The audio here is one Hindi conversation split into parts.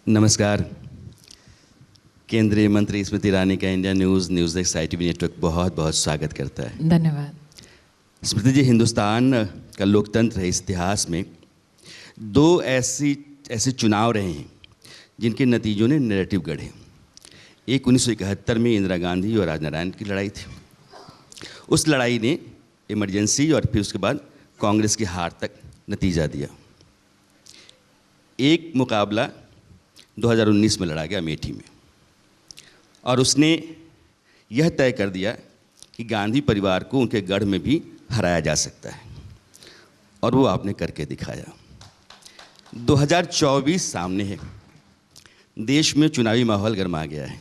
नमस्कार। केंद्रीय मंत्री स्मृति ईरानी का India news desk ITV network बहुत बहुत स्वागत करता है। धन्यवाद। स्मृति जी, हिंदुस्तान का लोकतंत्र है, इस इतिहास में दो ऐसे चुनाव रहे हैं जिनके नतीजों ने नैरेटिव गढ़े। एक 1971 में इंदिरा गांधी और राजनारायण की लड़ाई थी। उस लड़ाई ने इमरजेंसी और फिर उसके बाद कांग्रेस की हार तक नतीजा दिया। एक मुकाबला 2019 में लड़ा गया अमेठी में, और उसने यह तय कर दिया कि गांधी परिवार को उनके गढ़ में भी हराया जा सकता है, और वो आपने करके दिखाया। 2024 सामने है, देश में चुनावी माहौल गर्मा गया है।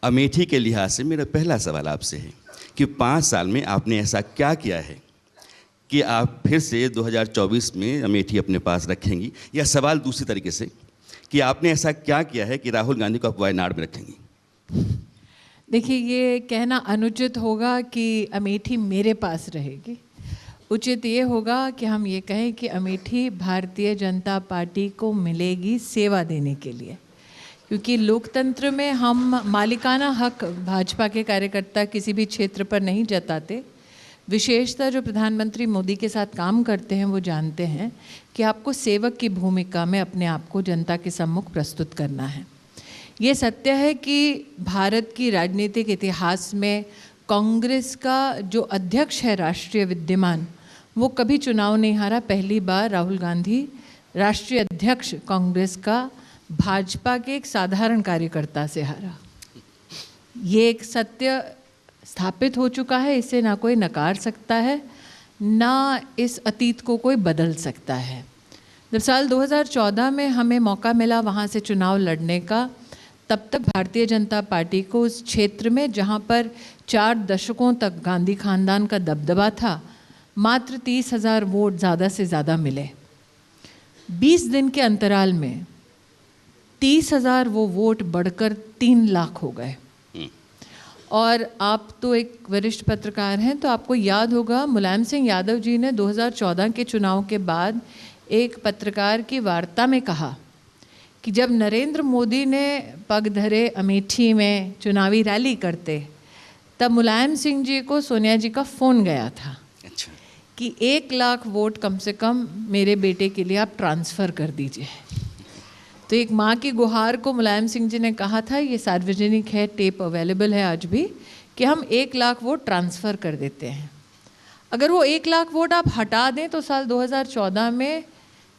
अमेठी के लिहाज से मेरा पहला सवाल आपसे है कि 5 साल में आपने ऐसा क्या किया है कि आप फिर से 2024 में अमेठी अपने पास रखेंगी, या सवाल दूसरी तरीके से कि आपने ऐसा क्या किया है कि राहुल गांधी को आप वायनाड में रखेंगी? देखिए, ये कहना अनुचित होगा कि अमेठी मेरे पास रहेगी। उचित ये होगा कि हम ये कहें कि अमेठी भारतीय जनता पार्टी को मिलेगी सेवा देने के लिए, क्योंकि लोकतंत्र में हम मालिकाना हक भाजपा के कार्यकर्ता किसी भी क्षेत्र पर नहीं जताते। विशेषतः जो प्रधानमंत्री मोदी के साथ काम करते हैं वो जानते हैं कि आपको सेवक की भूमिका में अपने आप को जनता के सम्मुख प्रस्तुत करना है। ये सत्य है कि भारत की राजनीतिक इतिहास में कांग्रेस का जो अध्यक्ष है राष्ट्रीय विद्यमान, वो कभी चुनाव नहीं हारा। पहली बार राहुल गांधी राष्ट्रीय अध्यक्ष कांग्रेस का भाजपा के एक साधारण कार्यकर्ता से हारा। ये एक सत्य स्थापित हो चुका है, इसे ना कोई नकार सकता है, ना इस अतीत को कोई बदल सकता है। जब साल 2014 में हमें मौका मिला वहाँ से चुनाव लड़ने का, तब तक भारतीय जनता पार्टी को उस क्षेत्र में जहाँ पर 4 दशकों तक गांधी खानदान का दबदबा था, मात्र 30,000 वोट ज़्यादा से ज़्यादा मिले। 20 दिन के अंतराल में 30,000 वो वोट बढ़कर 3 लाख हो गए। और आप तो एक वरिष्ठ पत्रकार हैं, तो आपको याद होगा मुलायम सिंह यादव जी ने 2014 के चुनाव के बाद एक पत्रकार की वार्ता में कहा कि जब नरेंद्र मोदी ने पग धरे अमेठी में चुनावी रैली करते, तब मुलायम सिंह जी को सोनिया जी का फ़ोन गया था। अच्छा। कि 1 लाख वोट कम से कम मेरे बेटे के लिए आप ट्रांसफ़र कर दीजिए। तो एक माँ की गुहार को मुलायम सिंह जी ने कहा था, ये सार्वजनिक है, टेप अवेलेबल है आज भी, कि हम 1 लाख वोट ट्रांसफ़र कर देते हैं। अगर वो 1 लाख वोट आप हटा दें तो साल 2014 में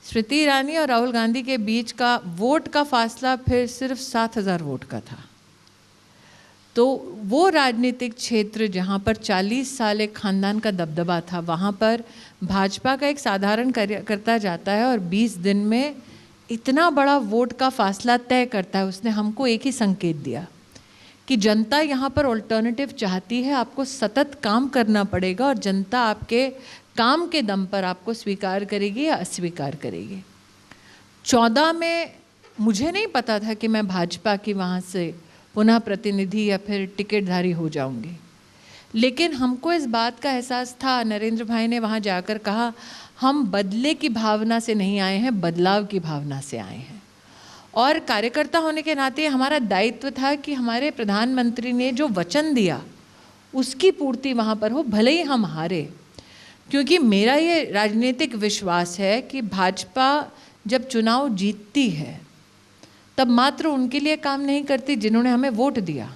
स्मृति ईरानी और राहुल गांधी के बीच का वोट का फासला फिर सिर्फ 7,000 वोट का था। तो वो राजनीतिक क्षेत्र जहाँ पर 40 साल एक खानदान का दबदबा था, वहाँ पर भाजपा का एक साधारण कार्यकर्ता जाता है और 20 दिन में इतना बड़ा वोट का फासला तय करता है। उसने हमको एक ही संकेत दिया कि जनता यहाँ पर ऑल्टरनेटिव चाहती है, आपको सतत काम करना पड़ेगा और जनता आपके काम के दम पर आपको स्वीकार करेगी या अस्वीकार करेगी। 14 में मुझे नहीं पता था कि मैं भाजपा की वहाँ से पुनः प्रतिनिधि या फिर टिकटधारी हो जाऊँगी, लेकिन हमको इस बात का एहसास था। नरेंद्र भाई ने वहाँ जाकर कहा, हम बदले की भावना से नहीं आए हैं, बदलाव की भावना से आए हैं। और कार्यकर्ता होने के नाते हमारा दायित्व था कि हमारे प्रधानमंत्री ने जो वचन दिया उसकी पूर्ति वहाँ पर हो, भले ही हम हारे। क्योंकि मेरा ये राजनीतिक विश्वास है कि भाजपा जब चुनाव जीतती है तब मात्र उनके लिए काम नहीं करती जिन्होंने हमें वोट दिया,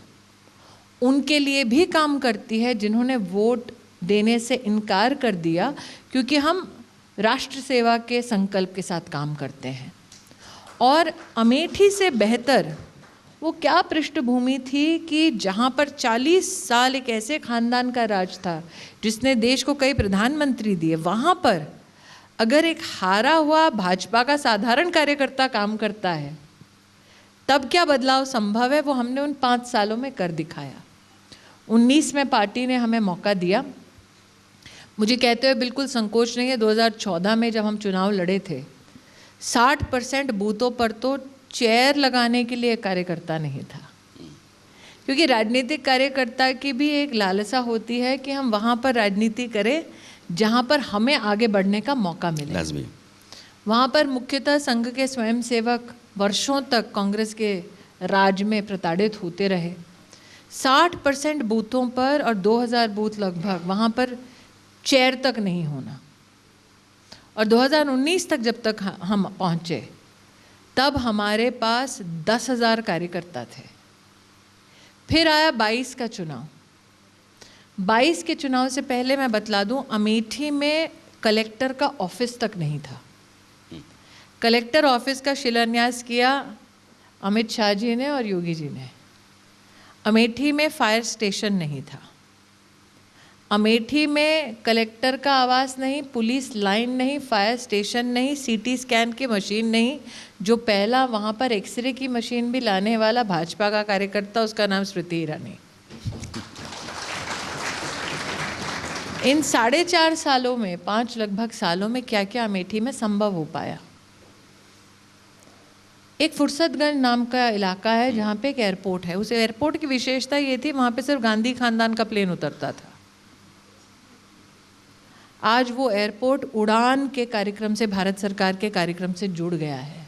उनके लिए भी काम करती है जिन्होंने वोट देने से इनकार कर दिया, क्योंकि हम राष्ट्र सेवा के संकल्प के साथ काम करते हैं। और अमेठी से बेहतर वो क्या पृष्ठभूमि थी कि जहाँ पर 40 साल एक ऐसे खानदान का राज था जिसने देश को कई प्रधानमंत्री दिए, वहाँ पर अगर एक हारा हुआ भाजपा का साधारण कार्यकर्ता काम करता है, तब क्या बदलाव संभव है, वो हमने उन 5 सालों में कर दिखाया। 19 में पार्टी ने हमें मौका दिया। मुझे कहते हुए बिल्कुल संकोच नहीं है, 2014 में जब हम चुनाव लड़े थे, 60% बूथों पर तो चेयर लगाने के लिए कार्यकर्ता नहीं था। क्योंकि राजनीतिक कार्यकर्ता की भी एक लालसा होती है कि हम वहाँ पर राजनीति करें जहाँ पर हमें आगे बढ़ने का मौका मिले। लाजमी। वहाँ पर मुख्यतः संघ के स्वयंसेवक वर्षों तक कांग्रेस के राज में प्रताड़ित होते रहे। 60% बूथों पर और 2000 बूथ लगभग वहाँ पर चेयर तक नहीं होना। और 2019 तक जब तक हम पहुँचे तब हमारे पास 10,000 कार्यकर्ता थे। फिर आया 22 का चुनाव। 22 के चुनाव से पहले मैं बतला दूं, अमेठी में कलेक्टर का ऑफिस तक नहीं था। कलेक्टर ऑफिस का शिलान्यास किया अमित शाह जी ने और योगी जी ने। अमेठी में फायर स्टेशन नहीं था। अमेठी में कलेक्टर का आवास नहीं, पुलिस लाइन नहीं, फायर स्टेशन नहीं, सीटी स्कैन की मशीन नहीं। जो पहला वहाँ पर एक्सरे की मशीन भी लाने वाला भाजपा का कार्यकर्ता, उसका नाम स्मृति ईरानी। इन 4.5 सालों में, 5 लगभग सालों में क्या क्या अमेठी में संभव हो पाया। एक फुर्सतगंज नाम का इलाका है जहाँ पे एक एयरपोर्ट है। उस एयरपोर्ट की विशेषता ये थी, वहाँ पे सिर्फ गांधी खानदान का प्लेन उतरता था। आज वो एयरपोर्ट उड़ान के कार्यक्रम से, भारत सरकार के कार्यक्रम से जुड़ गया है।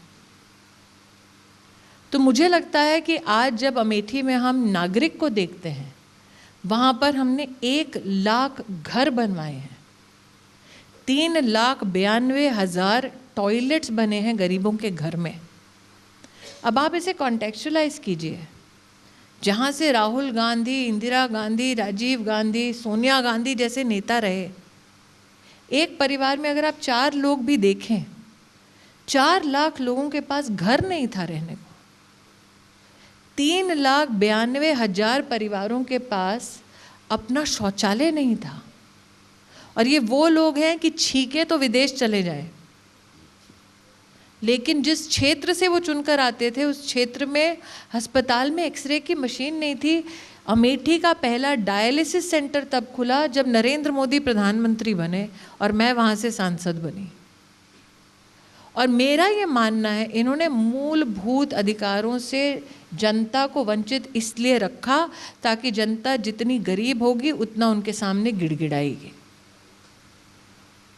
तो मुझे लगता है कि आज जब अमेठी में हम नागरिक को देखते हैं, वहाँ पर हमने 1 लाख घर बनवाए हैं, 3,92,000 टॉयलेट्स बने हैं गरीबों के घर में। अब आप इसे कॉन्टेक्चुअलाइज कीजिए। जहाँ से राहुल गांधी, इंदिरा गांधी, राजीव गांधी, सोनिया गांधी जैसे नेता रहे, एक परिवार में अगर आप 4 लोग भी देखें, 4 लाख लोगों के पास घर नहीं था रहने को। 3,92,000 परिवारों के पास अपना शौचालय नहीं था। और ये वो लोग हैं कि छींके तो विदेश चले जाए, लेकिन जिस क्षेत्र से वो चुनकर आते थे उस क्षेत्र में अस्पताल में एक्सरे की मशीन नहीं थी। अमेठी का पहला डायलिसिस सेंटर तब खुला जब नरेंद्र मोदी प्रधानमंत्री बने और मैं वहाँ से सांसद बनी। और मेरा ये मानना है, इन्होंने मूलभूत अधिकारों से जनता को वंचित इसलिए रखा ताकि जनता जितनी गरीब होगी उतना उनके सामने गिड़गिड़ाएगी।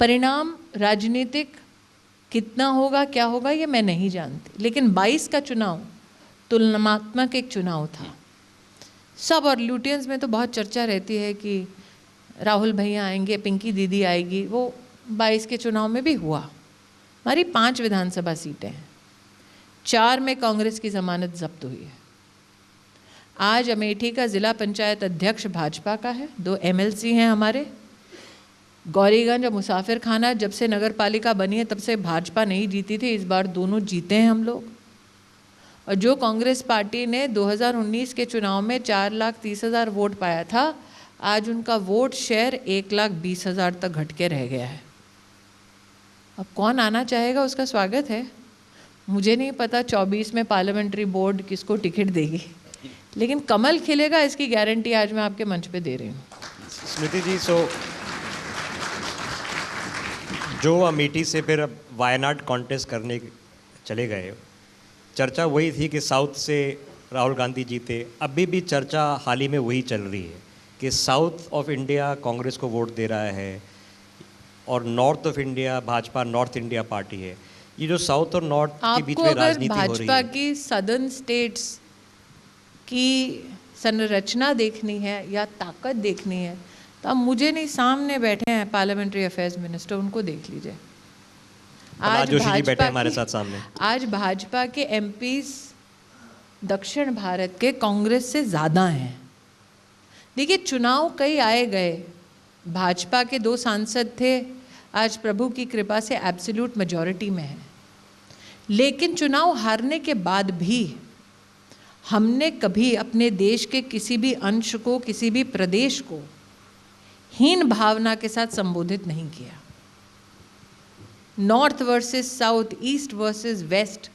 परिणाम राजनीतिक कितना होगा, क्या होगा, ये मैं नहीं जानती, लेकिन 22 का चुनाव तुलनात्मक एक चुनाव था। सब और ल्यूटियंस में तो बहुत चर्चा रहती है कि राहुल भैया आएंगे, पिंकी दीदी आएगी। वो 22 के चुनाव में भी हुआ। हमारी 5 विधानसभा सीटें हैं, 4 में कांग्रेस की जमानत जब्त हुई है। आज अमेठी का जिला पंचायत अध्यक्ष भाजपा का है, 2 MLC हैं हमारे। गौरीगंज और मुसाफिर खाना जब से नगर पालिका बनी है तब से भाजपा नहीं जीती थी, इस बार दोनों जीते हैं हम लोग। और जो कांग्रेस पार्टी ने 2019 के चुनाव में 4,30,000 वोट पाया था, आज उनका वोट शेयर 1,20,000 तक घट के रह गया है। अब कौन आना चाहेगा उसका स्वागत है। मुझे नहीं पता 24 में पार्लियामेंट्री बोर्ड किसको टिकट देगी, लेकिन कमल खिलेगा इसकी गारंटी आज मैं आपके मंच पे दे रही हूँ। स्मृति जी, जो अमेठी से फिर अब वायनाड कॉन्टेस्ट करने चले गए, चर्चा वही थी कि साउथ से राहुल गांधी जीते। अभी भी चर्चा हाल ही में वही चल रही है कि साउथ ऑफ इंडिया कांग्रेस को वोट दे रहा है और north of India Bhajpa north India party है। ये जो साउथ और नॉर्थ के बीच में राजनीति हो रही है, भाजपा की सदर्न स्टेट्स की संरचना देखनी है या ताकत देखनी है तो अब मुझे नहीं, सामने बैठे हैं पार्लियामेंट्री अफेयर्स मिनिस्टर, उनको देख लीजिए। आज जोशी जी बैठे हमारे साथ सामने। आज भाजपा के MPs दक्षिण भारत के कांग्रेस से ज़्यादा हैं। देखिए, चुनाव कई आए गए, भाजपा के 2 सांसद थे, आज प्रभु की कृपा से एब्सोल्यूट मेजॉरिटी में है। लेकिन चुनाव हारने के बाद भी हमने कभी अपने देश के किसी भी अंश को, किसी भी प्रदेश को हीन भावना के साथ संबोधित नहीं किया। North versus south, east versus west,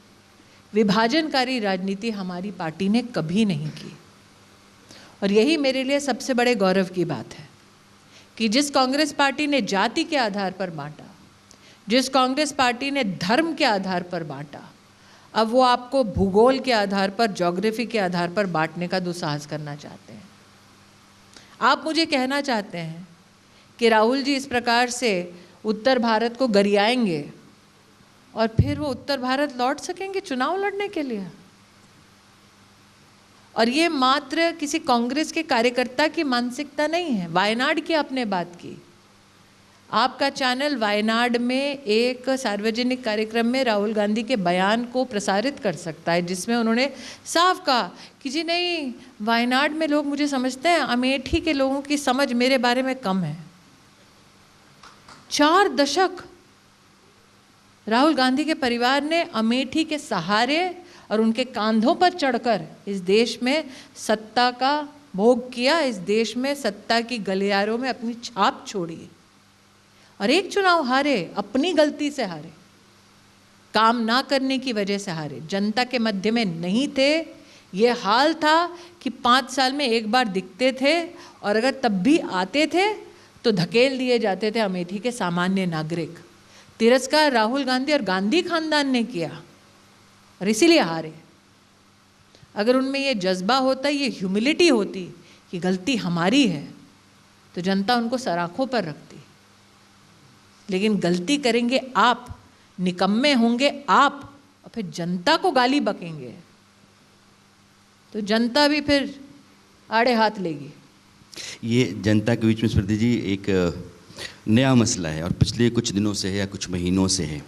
विभाजनकारी राजनीति हमारी पार्टी ने कभी नहीं की। और यही मेरे लिए सबसे बड़े गौरव की बात है कि जिस कांग्रेस पार्टी ने जाति के आधार पर बांटा, जिस कांग्रेस पार्टी ने धर्म के आधार पर बांटा, अब वो आपको भूगोल के आधार पर, ज्योग्राफी के आधार पर बांटने का दुस्साहस करना चाहते हैं। आप मुझे कहना चाहते हैं कि राहुल जी इस प्रकार से उत्तर भारत को गरियाएंगे और फिर वो उत्तर भारत लौट सकेंगे चुनाव लड़ने के लिए? और ये मात्र किसी कांग्रेस के कार्यकर्ता की मानसिकता नहीं है। वायनाड की आपने बात की, आपका चैनल वायनाड में एक सार्वजनिक कार्यक्रम में राहुल गांधी के बयान को प्रसारित कर सकता है, जिसमें उन्होंने साफ कहा कि जी नहीं, वायनाड में लोग मुझे समझते हैं, अमेठी के लोगों की समझ मेरे बारे में कम है। 4 दशक राहुल गांधी के परिवार ने अमेठी के सहारे और उनके कांधों पर चढ़कर इस देश में सत्ता का भोग किया, इस देश में सत्ता की गलियारों में अपनी छाप छोड़ी और एक चुनाव हारे, अपनी गलती से हारे, काम ना करने की वजह से हारे, जनता के मध्य में नहीं थे। ये हाल था कि 5 साल में एक बार दिखते थे और अगर तब भी आते थे तो धकेल दिए जाते थे अमेठी के सामान्य नागरिक। तिरस्कार राहुल गांधी और गांधी खानदान ने किया और इसीलिए हारे। अगर उनमें ये जज्बा होता, ये ह्यूमिलिटी होती कि गलती हमारी है, तो जनता उनको सराखों पर रखती। लेकिन गलती करेंगे आप, निकम्मे होंगे आप, और फिर जनता को गाली बकेंगे, तो जनता भी फिर आड़े हाथ लेगी। ये जनता के बीच में स्मृति जी एक नया मसला है और पिछले कुछ दिनों से है या कुछ महीनों से है।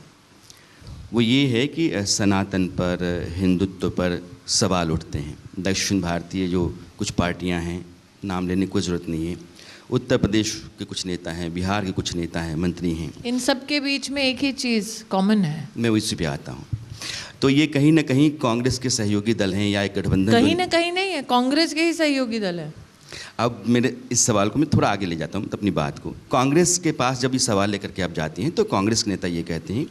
वो ये है कि सनातन पर, हिंदुत्व पर सवाल उठते हैं। दक्षिण भारतीय जो कुछ पार्टियां हैं, नाम लेने की कोई ज़रूरत नहीं है, उत्तर प्रदेश के कुछ नेता हैं, बिहार के कुछ नेता हैं, मंत्री हैं, इन सब के बीच में एक ही चीज़ कॉमन है। मैं उसी पे आता हूँ। तो ये कहीं ना कहीं कांग्रेस के सहयोगी दल हैं या एक गठबंधन? कहीं ना कहीं नहीं है, कांग्रेस के ही सहयोगी दल है। अब मेरे इस सवाल को मैं थोड़ा आगे ले जाता हूँ अपनी बात को। कांग्रेस के पास जब ये सवाल लेकर के आप जाती हैं तो कांग्रेस के नेता ये कहते हैं,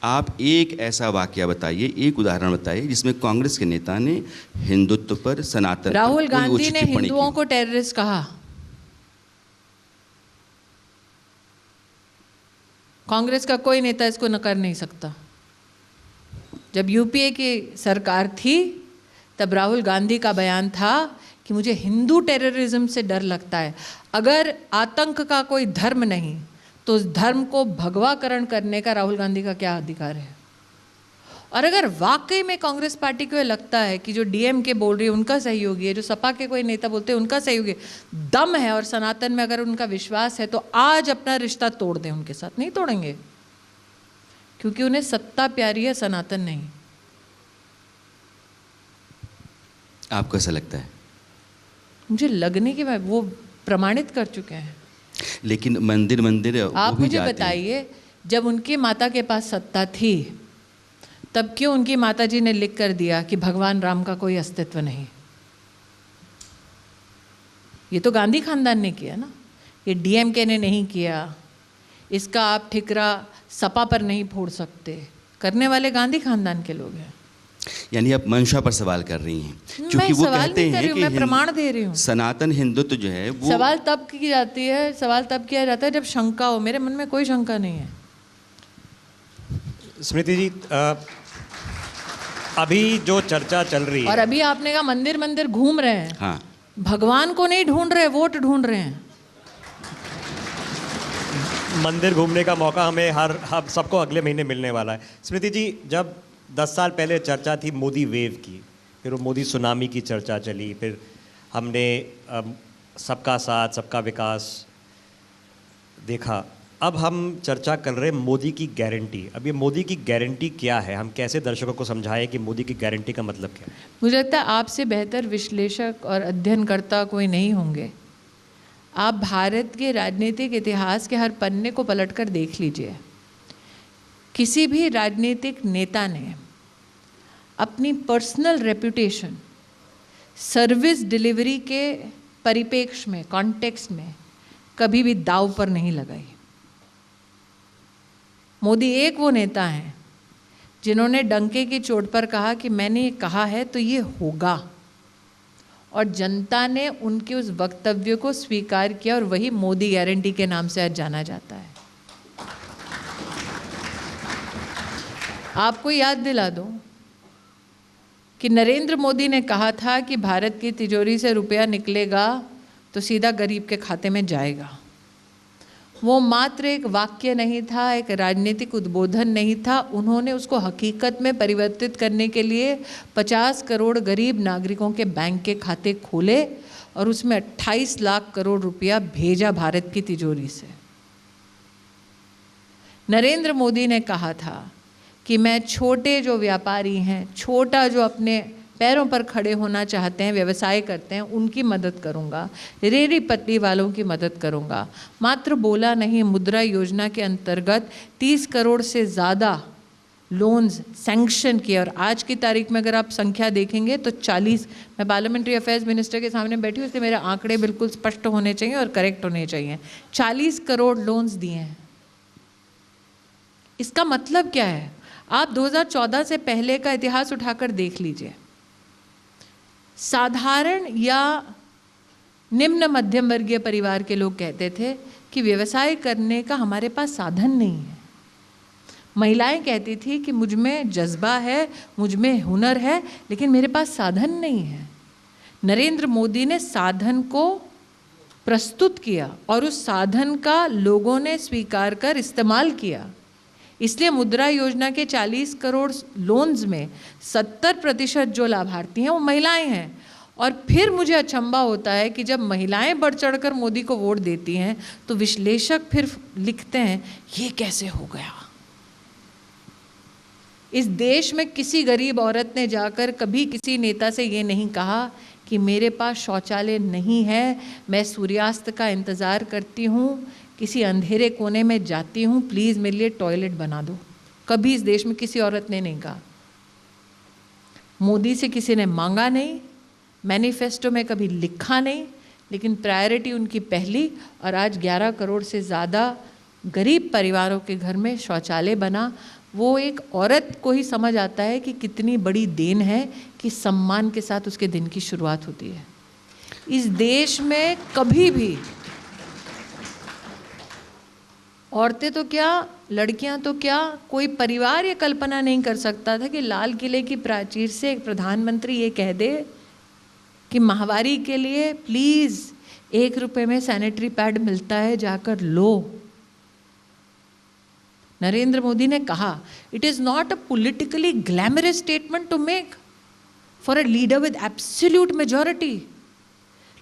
आप एक ऐसा वाकया बताइए, एक उदाहरण बताइए जिसमें कांग्रेस के नेता ने हिंदुत्व पर, सनातन पर राहुल कोई गांधी उचित ने टिप्पणी हिंदुओं की। को टेररिस्ट कहा। कांग्रेस का कोई नेता इसको नकार नहीं सकता। जब यूपीए की सरकार थी तब राहुल गांधी का बयान था कि मुझे हिंदू टेररिज्म से डर लगता है। अगर आतंक का कोई धर्म नहीं तो उस धर्म को भगवाकरण करने का राहुल गांधी का क्या अधिकार है? और अगर वाकई में कांग्रेस पार्टी को ये लगता है कि जो डीएमके बोल रही है उनका सहयोगी है, जो सपा के कोई नेता बोलते हैं उनका सहयोगी है, दम है और सनातन में अगर उनका विश्वास है, तो आज अपना रिश्ता तोड़ दें उनके साथ। नहीं तोड़ेंगे, क्योंकि उन्हें सत्ता प्यारी है, सनातन नहीं। आपको ऐसा लगता है? मुझे लगने की वो प्रमाणित कर चुके हैं। लेकिन मंदिर आप मुझे बताइए, जब उनकी माता के पास सत्ता थी तब क्यों उनकी माताजी ने लिख कर दिया कि भगवान राम का कोई अस्तित्व नहीं? ये तो गांधी खानदान ने किया ना, ये डीएमके ने नहीं किया। इसका आप ठिकरा सपा पर नहीं फोड़ सकते, करने वाले गांधी खानदान के लोग हैं। यानी आप मंशा पर सवाल कर रही हैं, क्योंकि वो कहते हैं कि मैं प्रमाण दे रही हूँ। सनातन हिंदुत्व जो है वो सवाल तब की जाती है, सवाल तब किया जाता है जब शंका हो। मेरे मन में कोई शंका नहीं है। स्मृति जी, अभी जो चर्चा चल रही है, और अभी आपने कहा मंदिर मंदिर घूम रहे हैं। हाँ, भगवान को नहीं ढूंढ रहे, वोट ढूंढ रहे हैं। मंदिर घूमने का मौका हम सबको अगले महीने मिलने वाला है। स्मृति जी, जब 10 साल पहले चर्चा थी मोदी वेव की, फिर वो मोदी सुनामी की चर्चा चली, फिर हमने सबका साथ सबका विकास देखा। अब हम चर्चा कर रहे हैं मोदी की गारंटी। अब ये मोदी की गारंटी क्या है? हम कैसे दर्शकों को समझाएं कि मोदी की गारंटी का मतलब क्या है? मुझे लगता है आपसे बेहतर विश्लेषक और अध्ययनकर्ता कोई नहीं होंगे। आप भारत के राजनीतिक इतिहास के हर पन्ने को पलटकर देख लीजिए। किसी भी राजनीतिक नेता ने अपनी पर्सनल रेपुटेशन सर्विस डिलीवरी के परिप्रेक्ष्य में, कॉन्टेक्स्ट में कभी भी दांव पर नहीं लगाई। मोदी एक वो नेता हैं जिन्होंने डंके की चोट पर कहा कि मैंने ये कहा है तो ये होगा, और जनता ने उनके उस वक्तव्य को स्वीकार किया, और वही मोदी गारंटी के नाम से आज जाना जाता है। आपको याद दिला दूं कि नरेंद्र मोदी ने कहा था कि भारत की तिजोरी से रुपया निकलेगा तो सीधा गरीब के खाते में जाएगा। वो मात्र एक वाक्य नहीं था, एक राजनीतिक उद्बोधन नहीं था, उन्होंने उसको हकीकत में परिवर्तित करने के लिए 50 करोड़ गरीब नागरिकों के बैंक के खाते खोले और उसमें 28 लाख करोड़ रुपया भेजा भारत की तिजोरी से। नरेंद्र मोदी ने कहा था कि मैं छोटे जो व्यापारी हैं, छोटा जो अपने पैरों पर खड़े होना चाहते हैं, व्यवसाय करते हैं, उनकी मदद करूंगा, रेहड़ी पटरी वालों की मदद करूंगा। मात्र बोला नहीं, मुद्रा योजना के अंतर्गत 30 करोड़ से ज़्यादा लोन्स सैंक्शन किए और आज की तारीख में अगर आप संख्या देखेंगे तो 40, मैं पार्लियामेंट्री अफेयर्स मिनिस्टर के सामने बैठी हूँ, इसलिए मेरे आंकड़े बिल्कुल स्पष्ट होने चाहिए और करेक्ट होने चाहिए। 40 करोड़ लोन्स दिए हैं। इसका मतलब क्या है? आप 2014 से पहले का इतिहास उठाकर देख लीजिए। साधारण या निम्न मध्यम वर्गीय परिवार के लोग कहते थे कि व्यवसाय करने का हमारे पास साधन नहीं है। महिलाएं कहती थी कि मुझ में जज्बा है, मुझ में हुनर है, लेकिन मेरे पास साधन नहीं है। नरेंद्र मोदी ने साधन को प्रस्तुत किया और उस साधन का लोगों ने स्वीकार कर इस्तेमाल किया। इसलिए मुद्रा योजना के 40 करोड़ लोन्स में 70% जो लाभार्थी हैं वो महिलाएं हैं। और फिर मुझे अचंभा होता है कि जब महिलाएं बढ़ चढ़कर मोदी को वोट देती हैं तो विश्लेषक फिर लिखते हैं ये कैसे हो गया। इस देश में किसी गरीब औरत ने जाकर कभी किसी नेता से ये नहीं कहा कि मेरे पास शौचालय नहीं है, मैं सूर्यास्त का इंतज़ार करती हूँ, किसी अंधेरे कोने में जाती हूँ, प्लीज़ मेरे लिए टॉयलेट बना दो। कभी इस देश में किसी औरत ने नहीं कहा। मोदी से किसी ने मांगा नहीं, मैनिफेस्टो में कभी लिखा नहीं, लेकिन प्रायोरिटी उनकी पहली। और आज 11 करोड़ से ज़्यादा गरीब परिवारों के घर में शौचालय बना। वो एक औरत को ही समझ आता है कि कितनी बड़ी देन है कि सम्मान के साथ उसके दिन की शुरुआत होती है। इस देश में कभी भी औरतें तो क्या, लड़कियां तो क्या, कोई परिवार ये कल्पना नहीं कर सकता था कि लाल किले की प्राचीर से एक प्रधानमंत्री ये कह दे कि माहवारी के लिए प्लीज़ 1 रुपये में सैनिटरी पैड मिलता है, जाकर लो। नरेंद्र मोदी ने कहा it is not a politically glamorous statement to make for a leader with absolute majority,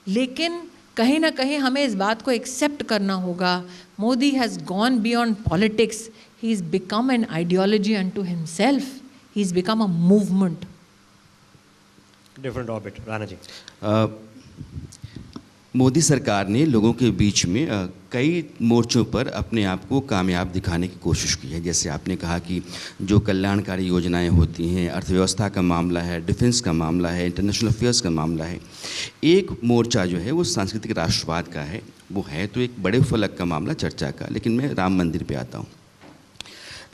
लेकिन कहीं ना कहीं हमें इस बात को एक्सेप्ट करना होगा। Modi has gone beyond politics, he is become an ideology unto himself, he is become a movement. Different orbit. Rana ji, Modi सरकार ने लोगों के बीच में कई मोर्चों पर अपने आप को कामयाब दिखाने की कोशिश की है। जैसे आपने कहा कि जो कल्याणकारी योजनाएं होती हैं, अर्थव्यवस्था का मामला है, डिफेंस का मामला है, इंटरनेशनल अफेयर्स का मामला है। एक मोर्चा जो है वो सांस्कृतिक राष्ट्रवाद का है, वो है तो एक बड़े फलक का मामला चर्चा का। लेकिन मैं राम मंदिर पे आता हूँ।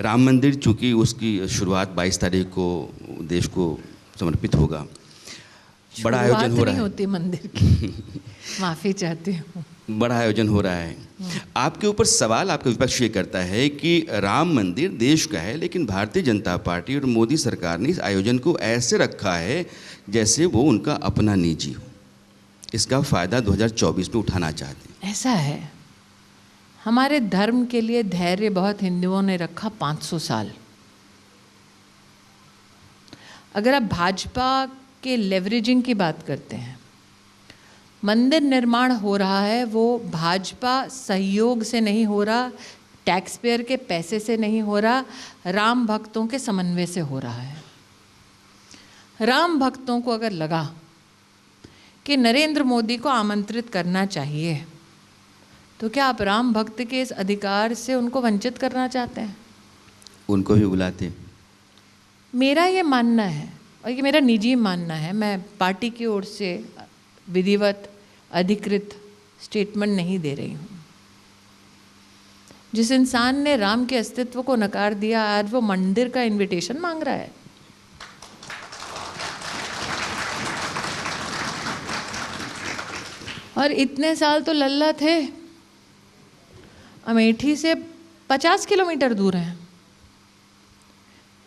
राम मंदिर चूँकि उसकी शुरुआत 22 तारीख को देश को समर्पित होगा, बड़ा आयोजन हो रहा है। होती मंदिर की माफ़ी चाहती हूँ। बड़ा आयोजन हो रहा है। आपके ऊपर सवाल आपका विपक्ष ये करता है कि राम मंदिर देश का है, लेकिन भारतीय जनता पार्टी और मोदी सरकार ने इस आयोजन को ऐसे रखा है जैसे वो उनका अपना निजी हो। इसका फ़ायदा 2024 में उठाना चाहते हैं। ऐसा है, हमारे धर्म के लिए धैर्य बहुत हिंदुओं ने रखा 500 साल। अगर आप भाजपा के लेवरेजिंग की बात करते हैं, मंदिर निर्माण हो रहा है वो भाजपा सहयोग से नहीं हो रहा, टैक्स पेयर के पैसे से नहीं हो रहा, राम भक्तों के समन्वय से हो रहा है। राम भक्तों को अगर लगा कि नरेंद्र मोदी को आमंत्रित करना चाहिए, तो क्या आप राम भक्त के इस अधिकार से उनको वंचित करना चाहते हैं? उनको भी बुलाते। मेरा ये मानना है, और ये मेरा निजी मानना है, मैं पार्टी की ओर से विधिवत अधिकृत स्टेटमेंट नहीं दे रही हूँ। जिस इंसान ने राम के अस्तित्व को नकार दिया, आज वो मंदिर का इनविटेशन मांग रहा है। और इतने साल तो लल्ला थे, अमेठी से 50 किलोमीटर दूर हैं।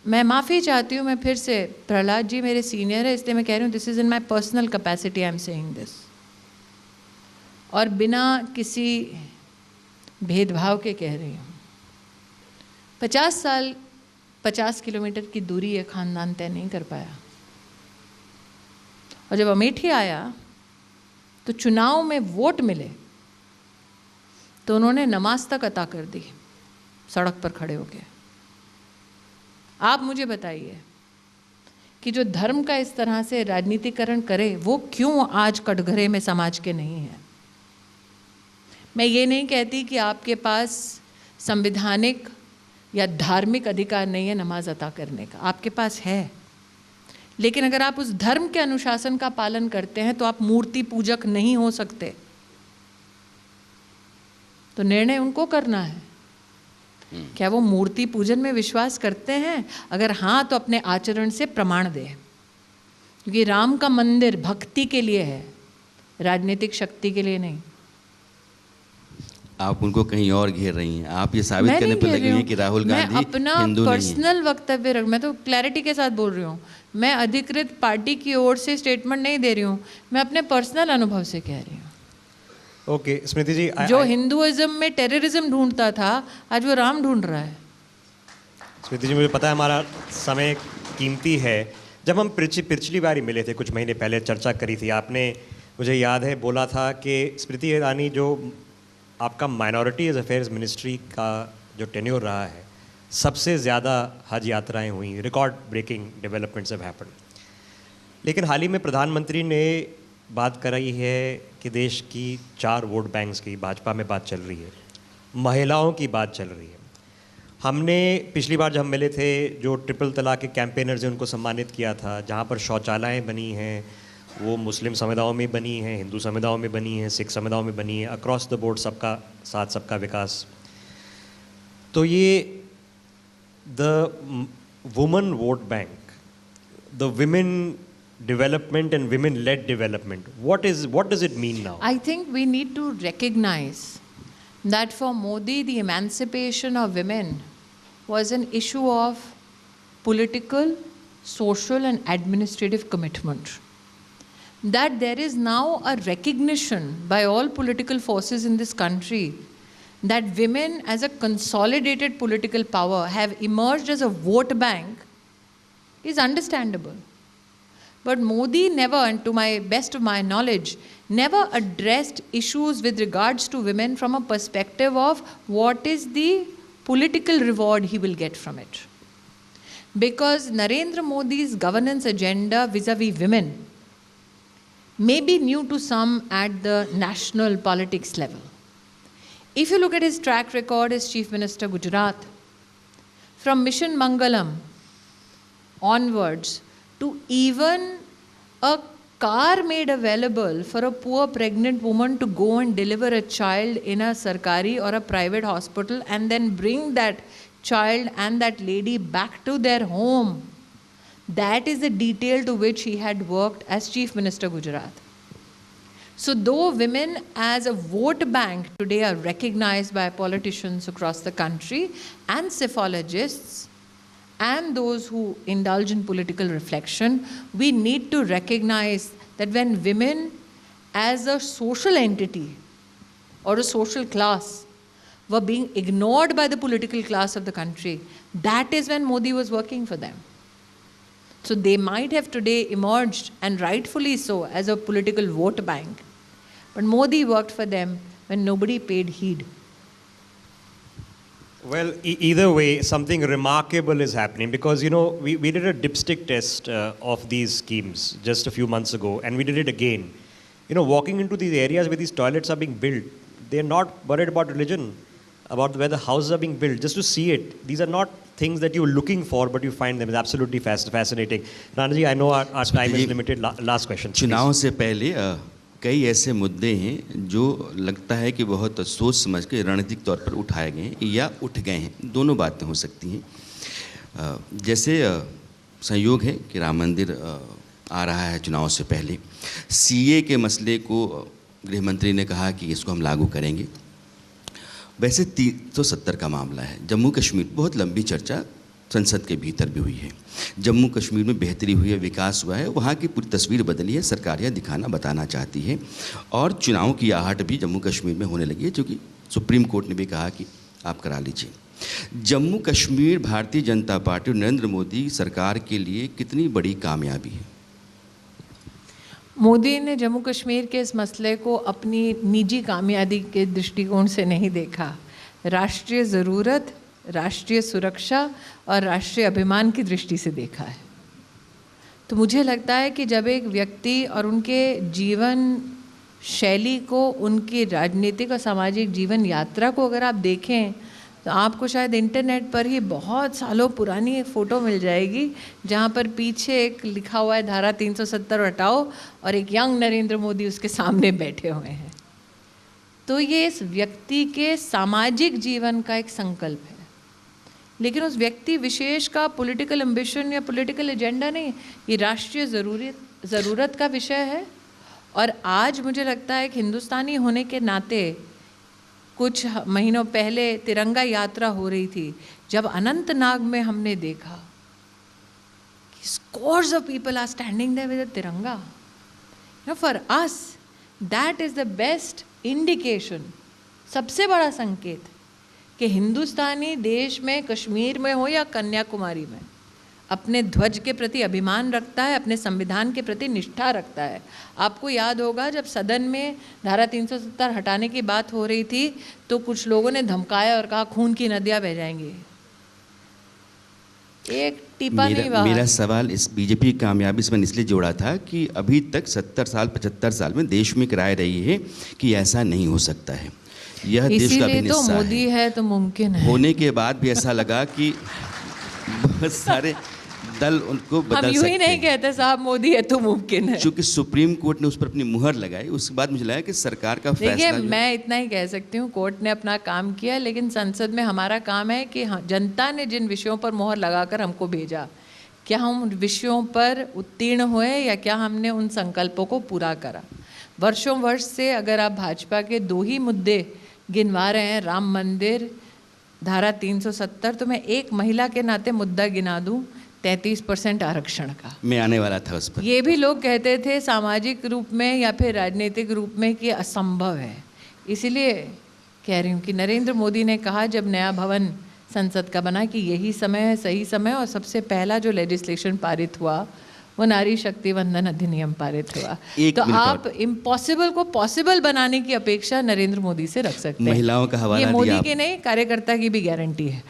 मैं माफ़ी चाहती हूँ, मैं फिर से, प्रहलाद जी मेरे सीनियर है इसलिए मैं कह रही हूँ, this is in my personal capacity I am saying this. और बिना किसी भेदभाव के कह रही हूँ। 50 साल 50 किलोमीटर की दूरी ये खानदान तय नहीं कर पाया, और जब अमेठी आया तो चुनाव में वोट मिले तो उन्होंने नमाज तक अता कर दी सड़क पर खड़े होके। आप मुझे बताइए कि जो धर्म का इस तरह से राजनीतिकरण करे वो क्यों आज कटघरे में समाज के नहीं है। मैं ये नहीं कहती कि आपके पास संवैधानिक या धार्मिक अधिकार नहीं है नमाज अता करने का, आपके पास है, लेकिन अगर आप उस धर्म के अनुशासन का पालन करते हैं तो आप मूर्ति पूजक नहीं हो सकते। तो निर्णय उनको करना है, क्या वो मूर्ति पूजन में विश्वास करते हैं? अगर हाँ तो अपने आचरण से प्रमाण दें, क्योंकि राम का मंदिर भक्ति के लिए है, राजनीतिक शक्ति के लिए नहीं। आप उनको कहीं और घेर रही हैं। आप ये साबित करने पर लगी हैं कि राहुल गांधी मैं अपना हिंदू नहीं है। पर्सनल वक्तव्य रख, मैं तो क्लैरिटी के साथ बोल रही हूँ, मैं अधिकृत पार्टी की ओर से स्टेटमेंट नहीं दे रही हूँ, मैं अपने पर्सनल अनुभव से कह रही हूँ। ओके स्मृति जी, जो हिंदुइज्म में टेररिज्म ढूंढता था आज वो राम ढूंढ रहा है। स्मृति जी, मुझे पता है हमारा समय कीमती है। जब हम पिछली बार ही मिले थे, कुछ महीने पहले चर्चा करी थी, आपने मुझे याद है बोला था कि स्मृति ईरानी जो आपका माइनॉरिटीज़ अफेयर्स मिनिस्ट्री का जो टेन्योर रहा है, सबसे ज़्यादा हज यात्राएं हुई, record breaking developments have happened. लेकिन हाल ही में प्रधानमंत्री ने बात कराई है कि देश की 4 वोट बैंक्स की भाजपा में बात चल रही है, महिलाओं की बात चल रही है। हमने पिछली बार जब हम मिले थे जो ट्रिपल तलाक के कैंपेनर्स हैं उनको सम्मानित किया था, जहाँ पर शौचालय बनी हैं वो मुस्लिम समुदायों में बनी हैं, हिंदू समुदायों में बनी हैं, सिख समुदायों में बनी है, अक्रॉस द बोर्ड सबका साथ सबका विकास। तो ये the woman vote bank, the women development and women led development, what does it mean now? I think we need to recognize that for Modi the emancipation of women was an issue of political, social and administrative commitment. That there is now a recognition by all political forces in this country that women as a consolidated political power have emerged as a vote bank is understandable. But Modi never, and to my best of my knowledge, never addressed issues with regards to women from a perspective of what is the political reward he will get from it. Because Narendra Modi's governance agenda vis-a-vis women may be new to some at the national politics level. If you look at his track record as Chief Minister Gujarat, from Mission Mangalam onwards, to even a car made available for a poor pregnant woman to go and deliver a child in a sarkari or a private hospital and then bring that child and that lady back to their home. That is the detail to which he had worked as Chief Minister Gujarat. So though women as a vote bank today are recognized by politicians across the country and psephologists, and those who indulge in political reflection, we need to recognize that when women as a social entity or a social class were being ignored by the political class of the country, that is when Modi was working for them. So they might have today emerged, and rightfully so, as a political vote bank. But Modi worked for them when nobody paid heed. Well, either way, something remarkable is happening because, you know, we did a dipstick test of these schemes just a few months ago, and we did it again. You know, walking into these areas where these toilets are being built, they're not worried about religion, about where the houses are being built, just to see it. These are not things that you're looking for, but you find them. It's absolutely fascinating. Ranaji, I know our time is limited. Last question. चुनाव से पहले कई ऐसे मुद्दे हैं जो लगता है कि बहुत सोच समझ के रणनीतिक तौर पर उठाए गए हैं या उठ गए हैं, दोनों बातें हो सकती हैं। जैसे संयोग है कि राम मंदिर आ रहा है चुनाव से पहले, सीए के मसले को गृह मंत्री ने कहा कि इसको हम लागू करेंगे। वैसे 370 का मामला है। जम्मू कश्मीर बहुत लंबी चर्चा संसद के भीतर भी हुई है। जम्मू कश्मीर में बेहतरी हुई है, विकास हुआ है, वहाँ की पूरी तस्वीर बदली है, सरकार यह दिखाना बताना चाहती है और चुनाव की आहट भी जम्मू कश्मीर में होने लगी है, क्योंकि सुप्रीम कोर्ट ने भी कहा कि आप करा लीजिए। जम्मू कश्मीर भारतीय जनता पार्टी और नरेंद्र मोदी सरकार के लिए कितनी बड़ी कामयाबी है? मोदी ने जम्मू कश्मीर के इस मसले को अपनी निजी कामयाबी के दृष्टिकोण से नहीं देखा, राष्ट्रीय ज़रूरत, राष्ट्रीय सुरक्षा और राष्ट्रीय अभिमान की दृष्टि से देखा है। तो मुझे लगता है कि जब एक व्यक्ति और उनके जीवन शैली को, उनकी राजनीतिक और सामाजिक जीवन यात्रा को अगर आप देखें तो आपको शायद इंटरनेट पर ही बहुत सालों पुरानी एक फ़ोटो मिल जाएगी जहाँ पर पीछे एक लिखा हुआ है धारा 370 हटाओ और एक यंग नरेंद्र मोदी उसके सामने बैठे हुए हैं। तो ये इस व्यक्ति के सामाजिक जीवन का एक संकल्प है, लेकिन उस व्यक्ति विशेष का पॉलिटिकल एम्बिशन या पॉलिटिकल एजेंडा नहीं, ये राष्ट्रीय ज़रूरत का विषय है। और आज मुझे लगता है कि हिंदुस्तानी होने के नाते कुछ महीनों पहले तिरंगा यात्रा हो रही थी, जब अनंतनाग में हमने देखा कि scores of people are standing there with a tiranga, for us that is the best indication, सबसे बड़ा संकेत कि हिंदुस्तानी देश में, कश्मीर में हो या कन्याकुमारी में, अपने ध्वज के प्रति अभिमान रखता है, अपने संविधान के प्रति निष्ठा रखता है। आपको याद होगा जब सदन में धारा 370 हटाने की बात हो रही थी तो कुछ लोगों ने धमकाया और कहा खून की नदियां बह जाएंगी। एक टीपा नहीं बहा। मेरा सवाल इस बीजेपी की कामयाबी से मैंने इसलिए जोड़ा था कि अभी तक 70 साल 75 साल में देश में राय रही है कि ऐसा नहीं हो सकता है, यह देश का भी तो मोदी है तो मुमकिन है। होने के बाद भी ऐसा लगा कि बहुत सारे दल उनको बदल सकते हैं। हम यूं ही नहीं कहते साहब मोदी है तो मुमकिन है, क्योंकि सुप्रीम कोर्ट ने उस पर अपनी मुहर लगाई, उसके बाद मुझे लगा कि सरकार का फैसला। देखिए, मैं इतना ही कह सकती हूँ, कोर्ट ने अपना काम किया, लेकिन संसद में हमारा काम है कि जनता ने जिन विषयों पर मुहर लगाकर हमको भेजा, क्या हम उन विषयों पर उत्तीर्ण हुए या क्या हमने उन संकल्पों को पूरा करा। वर्षों वर्ष से अगर आप भाजपा के दो ही मुद्दे गिनवा रहे हैं, राम मंदिर, धारा 370, तो मैं एक महिला के नाते मुद्दा गिना दूं, 33% आरक्षण का। मैं आने वाला था उस पर। ये भी लोग कहते थे सामाजिक रूप में या फिर राजनीतिक रूप में कि असंभव है। इसीलिए कह रही हूँ कि नरेंद्र मोदी ने कहा जब नया भवन संसद का बना कि यही समय है, सही समय, और सबसे पहला जो लेजिस्लेशन पारित हुआ वो नारी शक्ति वंदन अधिनियम पारित हुआ। तो आप इम्पॉसिबल को पॉसिबल बनाने की अपेक्षा नरेंद्र मोदी से रख सकते हैं। महिलाओं का हवाला ये दिया, मोदी के नहीं, कार्यकर्ता की भी गारंटी है।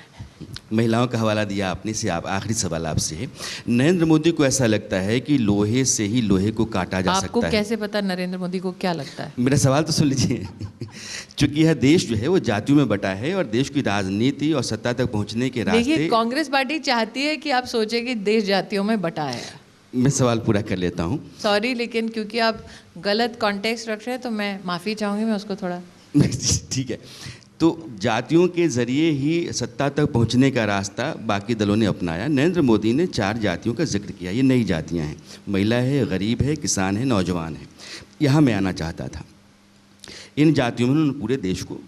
महिलाओं का हवाला दिया आपने से। आप आखिरी सवाल आपसे है, नरेंद्र मोदी को ऐसा लगता है कि लोहे से ही लोहे को काटा जा सकता है। आपको कैसे पता नरेंद्र मोदी को क्या लगता है? मेरा सवाल तो सुन लीजिए। चूंकि यह देश जो है वो जातियों में बटा है और देश की राजनीति और सत्ता तक पहुंचने के रास्ते। देखिए, कांग्रेस पार्टी चाहती है कि आप सोचे कि देश जातियों में बटा है। मैं सवाल पूरा कर लेता हूँ। सॉरी, लेकिन क्योंकि आप गलत कॉन्टेक्स्ट रख रहे हैं तो मैं माफ़ी चाहूँगी, मैं उसको थोड़ा ठीक है। तो जातियों के जरिए ही सत्ता तक पहुंचने का रास्ता बाकी दलों ने अपनाया। नरेंद्र मोदी ने 4 जातियों का जिक्र किया, ये नई जातियां हैं, महिला है, गरीब है, किसान है, नौजवान है। यहाँ मैं आना चाहता था। इन जातियों में उन्होंने पूरे देश को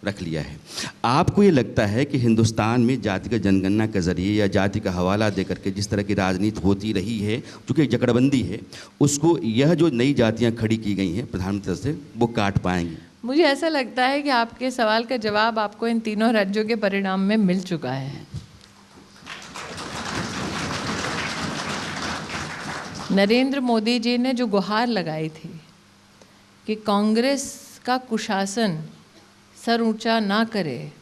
रख लिया है। आपको ये लगता है कि हिंदुस्तान में जाति का जनगणना के जरिए या जाति का हवाला देकर के जिस तरह की राजनीति होती रही है, चूँकि जकड़बंदी है, उसको यह जो नई जातियाँ खड़ी की गई हैं प्रधानमंत्री से, वो काट पाएंगी? मुझे ऐसा लगता है कि आपके सवाल का जवाब आपको इन तीनों राज्यों के परिणाम में मिल चुका है। नरेंद्र मोदी जी ने जो गुहार लगाई थी कि कांग्रेस का कुशासन सर ऊंचा ना करे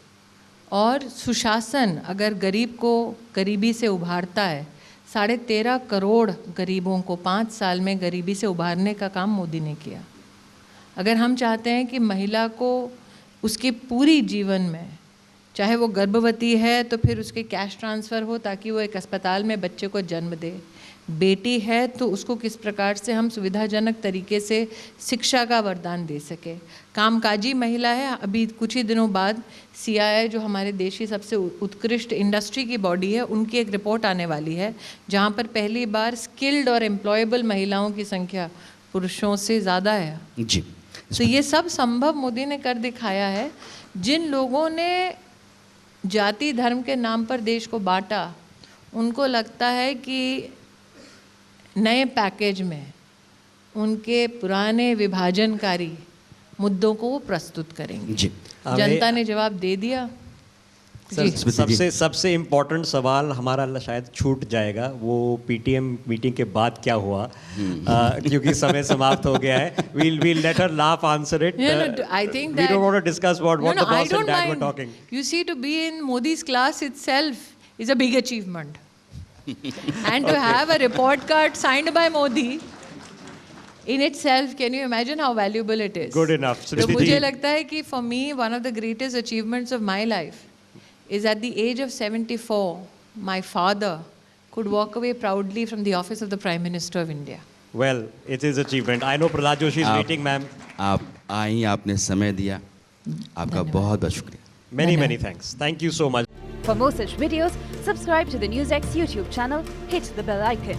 और सुशासन अगर गरीब को गरीबी से उभारता है, 13.5 करोड़ गरीबों को 5 साल में गरीबी से उभारने का काम मोदी ने किया। अगर हम चाहते हैं कि महिला को उसके पूरी जीवन में, चाहे वो गर्भवती है तो फिर उसके कैश ट्रांसफ़र हो ताकि वो एक अस्पताल में बच्चे को जन्म दे, बेटी है तो उसको किस प्रकार से हम सुविधाजनक तरीके से शिक्षा का वरदान दे सके, कामकाजी महिला है। अभी कुछ ही दिनों बाद CII जो हमारे देश की सबसे उत्कृष्ट इंडस्ट्री की बॉडी है, उनकी एक रिपोर्ट आने वाली है जहाँ पर पहली बार स्किल्ड और एम्प्लॉयबल महिलाओं की संख्या पुरुषों से ज़्यादा है जी। तो ये सब संभव मोदी ने कर दिखाया है। जिन लोगों ने जाति धर्म के नाम पर देश को बांटा, उनको लगता है कि नए पैकेज में उनके पुराने विभाजनकारी मुद्दों को वो प्रस्तुत करेंगे। जी जनता ने जवाब दे दिया। सर, जी। स्मृति जी। सबसे इम्पोर्टेंट सवाल हमारा शायद छूट जाएगा, वो पीटीएम मीटिंग के बाद क्या हुआ, क्योंकि समय समाप्त हो गया है। we'll let her laugh answer it. I think we that don't want to discuss what No, the I boss don't and dad were mind. talking. You see, to be in Modi's class itself is a big achievement. And to have a report card signed by Modi in itself, can you imagine how valuable it is? Good enough. तो Smriti मुझे ji. लगता है कि for me, one of the greatest achievements of my life is at the age of 74, my father could walk away proudly from the office of the Prime Minister of India. Well, it is achievement. I know Prahlad Joshi is waiting, ma'am. आप आई, आपने समय दिया, आपका बहुत बहुत शुक्रिया। Many thanks. Thank you so much. For more such videos, subscribe to the NewsX YouTube channel, hit the bell icon.